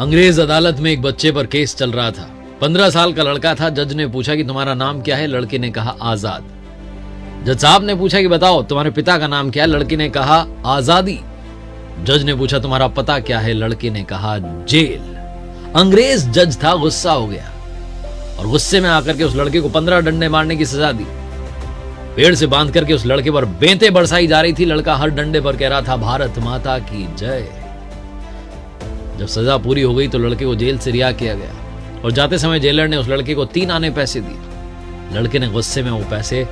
अंग्रेज अदालत में एक बच्चे पर केस चल रहा था। 15 साल का लड़का था। जज ने पूछा कि तुम्हारा नाम क्या है? लड़के ने कहा आजाद। जज साहब ने पूछा कि बताओ तुम्हारे पिता का नाम क्या है? लड़के ने कहा आजादी। जज ने पूछा तुम्हारा पता क्या है? लड़के ने कहा जेल। अंग्रेज जज था, गुस्सा हो गया और गुस्से में आकर के उस लड़के को 15 डंडे मारने की सजा दी। पेड़ से बांध करके उस लड़के पर बेंतें बरसाई जा रही थी। लड़का हर डंडे पर कह रहा था भारत माता की जय। जब सजा पूरी हो गई तो लड़के को जेल से रिहा किया गया और जाते समय जेलर ने उस लड़के को 3 आने पैसे दिए। लड़के ने गुस्से में वो पैसे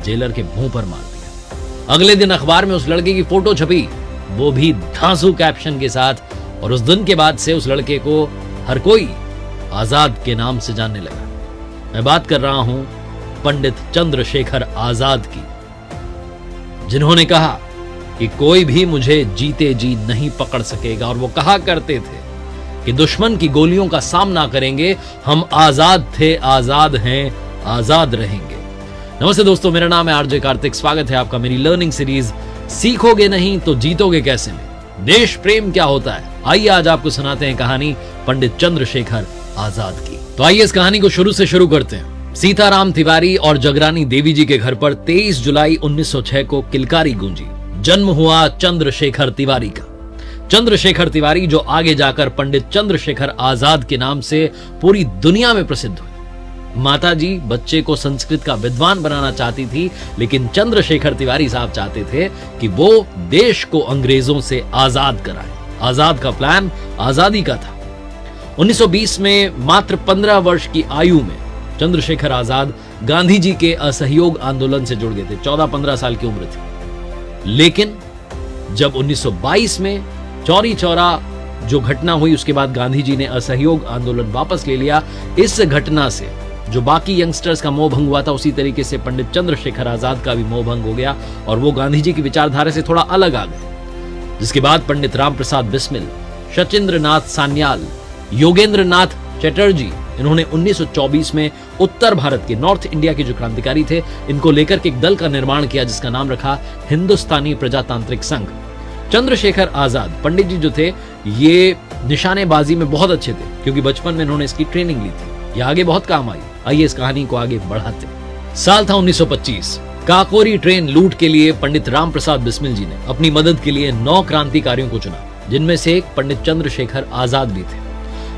जेलर के मुंह पर मार दिया। अगले दिन अखबार में उस लड़के की फोटो छपी, वो भी धांसू कैप्शन के साथ, और उस दिन के बाद से उस लड़के को हर कोई आजाद के नाम से जानने लगा। मैं बात कर रहा हूं पंडित चंद्रशेखर आजाद की, जिन्होंने कहा कि कोई भी मुझे जीते जी नहीं पकड़ सकेगा। और वो कहा करते थे कि दुश्मन की गोलियों का सामना करेंगे, हम आजाद थे, आजाद हैं, आजाद रहेंगे। नमस्ते दोस्तों, मेरा नाम है आरजे कार्तिक। स्वागत है आपका मेरी लर्निंग सीरीज सीखोगे नहीं तो जीतोगे कैसे में। देश प्रेम क्या होता है, आइए आज आपको सुनाते हैं कहानी पंडित चंद्रशेखर आजाद की। तो आइए इस कहानी को शुरू से शुरू करते हैं। सीताराम तिवारी और जगरानी देवी जी के घर पर 23 जुलाई 1906 को किलकारी गूंजी। जन्म हुआ चंद्रशेखर तिवारी का। चंद्रशेखर तिवारी जो आगे जाकर पंडित चंद्रशेखर आजाद के नाम से पूरी दुनिया में प्रसिद्ध हुए। माताजी बच्चे को संस्कृत का विद्वान बनाना चाहती थी, लेकिन चंद्रशेखर तिवारी साहब चाहते थे कि वो देश को अंग्रेजों से आजाद कराए। आजाद का प्लान आजादी का था। 1920 में मात्र 15 वर्ष की आयु में चंद्रशेखर आजाद गांधी जी के असहयोग आंदोलन से जुड़ गए थे। 14-15 साल की उम्र थी। लेकिन जब 1922 में चौरी चौरा जो घटना हुई, उसके बाद गांधी जी ने असहयोग आंदोलन वापस ले लिया। इस घटना से जो बाकी यंगस्टर्स का मोह भंग हुआ था, उसी तरीके से पंडित चंद्रशेखर आजाद का भी मोह भंग हो गया और वो गांधी जी की विचारधारा से थोड़ा अलग आ गए। जिसके बाद पंडित राम प्रसाद बिस्मिल, सचिंद्र नाथ सान्याल, योगेंद्र नाथ चटर्जी, इन्होंने 1924 में उत्तर भारत के, नॉर्थ इंडिया के जो क्रांतिकारी थे, इनको लेकर के एक दल का निर्माण किया जिसका नाम रखा हिंदुस्तानी प्रजातांत्रिक संघ। चंद्रशेखर आजाद पंडित जी जो थे, ये निशानेबाजी में बहुत अच्छे थे क्योंकि बचपन में इन्होंने इसकी ट्रेनिंग ली थी। ये आगे बहुत काम आई। आइए इस कहानी को आगे बढ़ाते हैं। साल था 1925। काकोरी ट्रेन लूट के लिए पंडित राम प्रसाद बिस्मिल जी ने अपनी मदद के लिए 9 क्रांतिकारियों को चुना, जिनमें से एक पंडित चंद्रशेखर आजाद भी थे।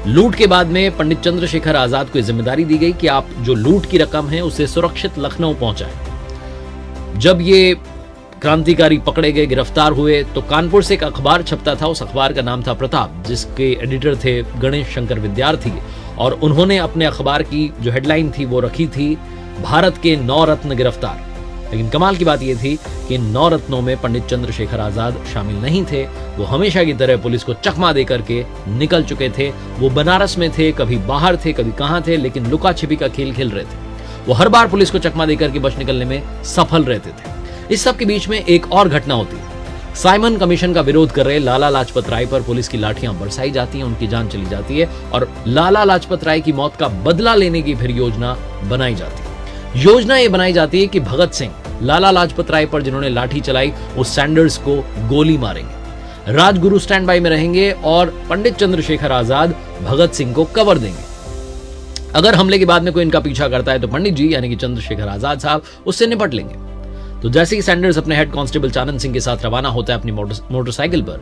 लूट के बाद में पंडित चंद्रशेखर आजाद को जिम्मेदारी दी गई कि आप जो लूट की रकम है उसे सुरक्षित लखनऊ पहुंचाएं। जब ये क्रांतिकारी पकड़े गए, गिरफ्तार हुए, तो कानपुर से एक अखबार छपता था। उस अखबार का नाम था प्रताप, जिसके एडिटर थे गणेश शंकर विद्यार्थी, और उन्होंने अपने अखबार की जो हेडलाइन थी वो रखी थी भारत के 9 रत्न गिरफ्तार। लेकिन कमाल की बात यह थी कि 9 रत्नों में पंडित चंद्रशेखर आजाद शामिल नहीं थे। वो हमेशा की तरह पुलिस को चकमा देकर के निकल चुके थे। वो बनारस में थे, कभी बाहर थे, कभी कहां थे, लेकिन लुका छिपी का खेल खेल रहे थे। वो हर बार पुलिस को चकमा देकर के बच निकलने में सफल रहते थे। इस सब के बीच में एक और घटना होती है। साइमन कमीशन का विरोध कर रहे लाला लाजपत राय पर पुलिस की लाठियां बरसाई जाती हैं, उनकी जान चली जाती है और लाला लाजपत राय की मौत का बदला लेने की फिर योजना बनाई जाती है। योजना ये बनाई जाती है कि भगत सिंह लाला लाजपत राय पर जिन्होंने लाठी चलाई, वो सैंडर्स को गोली मारेंगे। राजगुरु स्टैंड बाय में रहेंगे और पंडित चंद्रशेखर आजाद भगत सिंह को कवर देंगे। अगर हमले के बाद में कोई इनका पीछा करता है तो पंडित जी यानी कि चंद्रशेखर आजाद साहब उससे निपट लेंगे। तो जैसे ही सैंडर्स अपने हेड कांस्टेबल चानन सिंह के साथ रवाना होता है अपनी मोटरसाइकिल पर,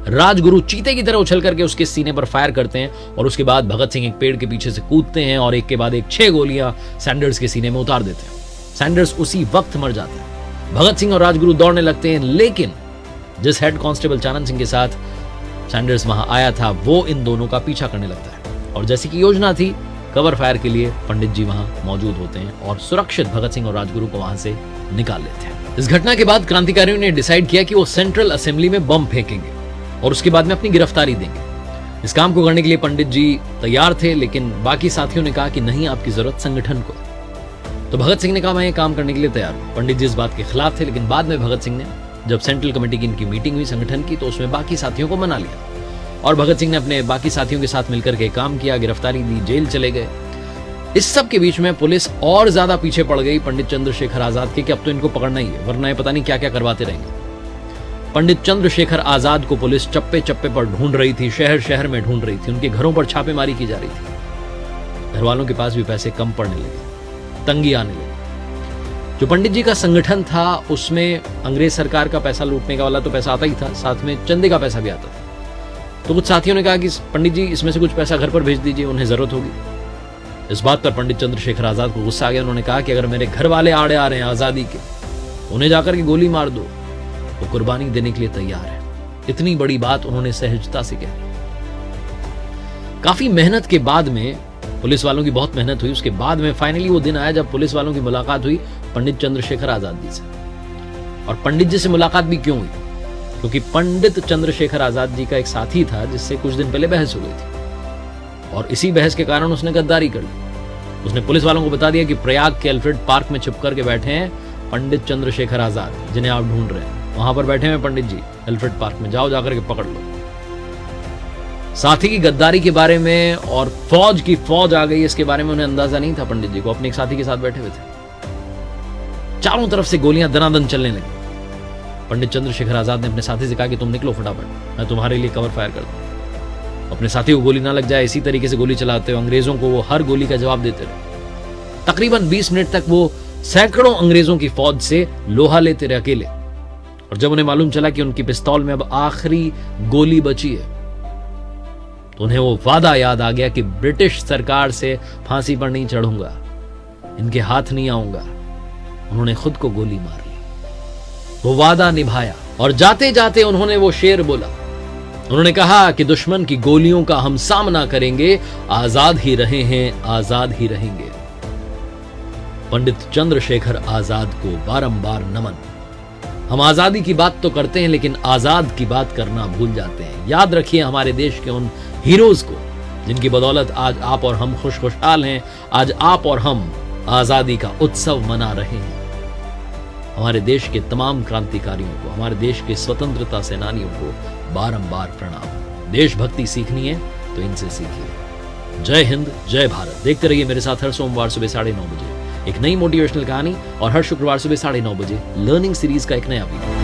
राजगुरु चीते की तरह उछल करके उसके सीने पर फायर करते हैं और उसके बाद भगत सिंह एक पेड़ के पीछे से कूदते हैं और एक के बाद एक 6 गोलियां सैंडर्स के सीने में उतार देते हैं। सैंडर्स उसी वक्त मर जाते हैं। भगत सिंह और राजगुरु दौड़ने लगते हैं, लेकिन जिस हेड कांस्टेबल चानन सिंह के साथ सैंडर्स वहां आया था वो इन दोनों का पीछा करने लगता है और जैसी की योजना थी, कवर फायर के लिए पंडित जी वहां मौजूद होते हैं और सुरक्षित भगत सिंह और राजगुरु को वहां से निकाल लेते हैं। इस घटना के बाद क्रांतिकारियों ने डिसाइड किया कि वो सेंट्रल असेंबली में बम फेंकेंगे और उसके बाद में अपनी गिरफ्तारी देंगे। इस काम को करने के लिए पंडित जी तैयार थे, लेकिन बाकी साथियों ने कहा कि नहीं, आपकी जरूरत संगठन को। तो भगत सिंह ने कहा मैं ये काम करने के लिए तैयार हूं। पंडित जी इस बात के खिलाफ थे, लेकिन बाद में भगत सिंह ने, जब सेंट्रल कमेटी की इनकी मीटिंग हुई संगठन की, तो उसमें बाकी साथियों को मना लिया और भगत सिंह ने अपने बाकी साथियों के साथ मिलकर के काम किया, गिरफ्तारी दी, जेल चले गए। इस सब के बीच में पुलिस और ज्यादा पीछे पड़ गई पंडित चंद्रशेखर आजाद के कि अब तो इनको पकड़ना ही है, वरना ये पता नहीं क्या क्या करवाते रहेंगे। पंडित चंद्रशेखर आजाद को पुलिस चप्पे चप्पे पर ढूंढ रही थी, शहर शहर में ढूंढ रही थी, उनके घरों पर छापेमारी की जा रही थी। घर वालों के पास भी पैसे कम पड़ने लगे, तंगी आने लगी। जो पंडित जी का संगठन था उसमें अंग्रेज सरकार का पैसा लूटने का वाला तो पैसा आता ही था, साथ में चंदे का पैसा भी आता था। तो कुछ साथियों ने कहा कि पंडित जी इसमें से कुछ पैसा घर पर भेज दीजिए, उन्हें जरूरत होगी। इस बात पर पंडित चंद्रशेखर आजाद को गुस्सा आ गया। उन्होंने कहा कि अगर मेरे घर वाले आड़े आ रहे हैं आजादी के, उन्हें जाकर के गोली मार दो, वो कुर्बानी देने के लिए तैयार है। इतनी बड़ी बात उन्होंने सहजता से कही। काफी मेहनत के बाद में, पुलिस वालों की बहुत मेहनत हुई, उसके बाद में फाइनली वो दिन आया जब पुलिस वालों की मुलाकात हुई पंडित चंद्रशेखर आजाद जी से। और पंडित जी से मुलाकात भी क्यों हुई? क्योंकि पंडित चंद्रशेखर आजाद जी का एक साथी था जिससे कुछ दिन पहले बहस हो गई थी, और इसी बहस के कारण उसने गद्दारी कर ली। उसने पुलिस वालों को बता दिया कि प्रयाग के अल्फ्रेड पार्क में छिप करके बैठे हैं पंडित चंद्रशेखर आजाद, जिन्हें आप ढूंढ रहे हैं। वहां पर बैठे हैं पंडित जी अल्फ्रेड पार्क में, जाओ जाकर के पकड़ लो। साथी की गद्दारी के बारे में और फौज की फौज आ गई इसके बारे में उन्हें अंदाजा नहीं था। पंडित जी को अपने एक साथी के साथ बैठे हुए थे, चारों तरफ से गोलियां दनादन चलने लगी। पंडित चंद्रशेखर आजाद ने अपने साथी से कहा कि तुम निकलो फटाफट, मैं तुम्हारे लिए कवर फायर करता हूं। अपने साथी को गोली ना लग जाए इसी तरीके से गोली चलाते हुए अंग्रेजों को वो हर गोली का जवाब देते रहे। तकरीबन 20 मिनट तक वो सैकड़ों अंग्रेजों की फौज से लोहा लेते रहे अकेले। और जब उन्हें मालूम चला कि उनकी पिस्तौल में अब आखिरी गोली बची है, तो उन्हें वो वादा याद आ गया कि ब्रिटिश सरकार से फांसी पर नहीं चढ़ूंगा, इनके हाथ नहीं आऊंगा। उन्होंने खुद को गोली मार ली। वो वादा निभाया और जाते जाते उन्होंने वो शेर बोला। उन्होंने कहा कि दुश्मन की गोलियों का हम सामना करेंगे, आजाद ही रहे हैं, आजाद ही रहेंगे। पंडित चंद्रशेखर आजाद को बारंबार नमन। हम आजादी की बात तो करते हैं लेकिन आजाद की बात करना भूल जाते हैं। याद रखिए हमारे देश के उन हीरोज को जिनकी बदौलत आज आप और हम खुशहाल हैं, आज आप और हम आजादी का उत्सव मना रहे हैं। हमारे देश के तमाम क्रांतिकारियों को, हमारे देश के स्वतंत्रता सेनानियों को बारंबार प्रणाम। देशभक्ति सीखनी है तो इनसे सीखिए। जय हिंद, जय भारत। देखते रहिए मेरे साथ हर सोमवार सुबह 9:30 बजे एक नई मोटिवेशनल कहानी और हर शुक्रवार सुबह 9:30 बजे लर्निंग सीरीज का एक नया वीडियो।